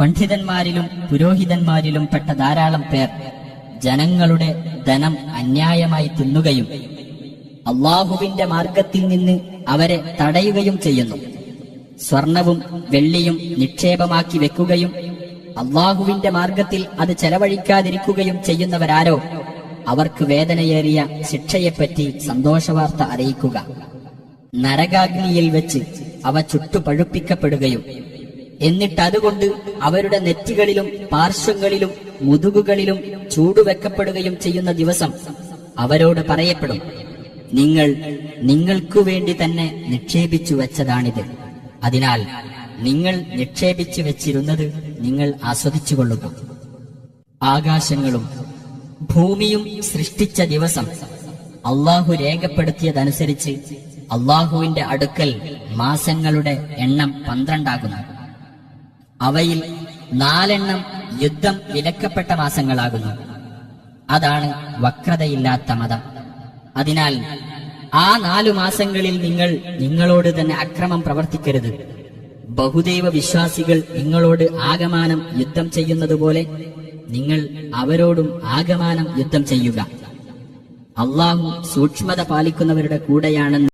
പണ്ഡിതന്മാരിലും പുരോഹിതന്മാരിലും പെട്ട ധാരാളം പേർ ജനങ്ങളുടെ ധനം അന്യായമായി തിന്നുകയും അള്ളാഹുവിന്റെ മാർഗത്തിൽ നിന്ന് അവരെ തടയുകയും ചെയ്യുന്നു. സ്വർണവും വെള്ളിയും നിക്ഷേപമാക്കി വെക്കുകയും അള്ളാഹുവിന്റെ മാർഗത്തിൽ അത് ചെലവഴിക്കാതിരിക്കുകയും ചെയ്യുന്നവരാരോ അവർക്ക് വേദനയേറിയ ശിക്ഷയെപ്പറ്റി സന്തോഷവാർത്ത അറിയിക്കുക. നരകാഗ്നിയിൽ വെച്ച് അവ ചുട്ടുപഴുപ്പിക്കപ്പെടുകയും എന്നിട്ടതുകൊണ്ട് അവരുടെ നെറ്റികളിലും പാർശ്വങ്ങളിലും മുതുകുകളിലും ചൂടുവെക്കപ്പെടുകയും ചെയ്യുന്ന ദിവസം അവരോട് പറയപ്പെടും, നിങ്ങൾ നിങ്ങൾക്കു വേണ്ടി തന്നെ നിക്ഷേപിച്ചു വെച്ചതാണിത്. അതിനാൽ നിങ്ങൾ നിക്ഷേപിച്ചു വെച്ചിരുന്നത് നിങ്ങൾ ആസ്വദിച്ചുകൊള്ളുക. ആകാശങ്ങളും ഭൂമിയും സൃഷ്ടിച്ച ദിവസം അള്ളാഹു രേഖപ്പെടുത്തിയതനുസരിച്ച് അള്ളാഹുവിന്റെ അടുക്കൽ മാസങ്ങളുടെ എണ്ണം 12 ആകുന്നു. അവയിൽ 4 യുദ്ധം വിലക്കപ്പെട്ട മാസങ്ങളാകുന്നു. അതാണ് വക്രതയില്ലാത്ത മതം. അതിനാൽ ആ 4 മാസങ്ങളിൽ നിങ്ങൾ നിങ്ങളോട് തന്നെ അക്രമം പ്രവർത്തിക്കരുത്. ബഹുദൈവ വിശ്വാസികൾ നിങ്ങളോട് ആകമാനം യുദ്ധം ചെയ്യുന്നതുപോലെ നിങ്ങൾ അവരോടും ആകമാനം യുദ്ധം ചെയ്യുക. അള്ളാഹു സൂക്ഷ്മത പാലിക്കുന്നവരുടെ കൂടെയാണെന്ന്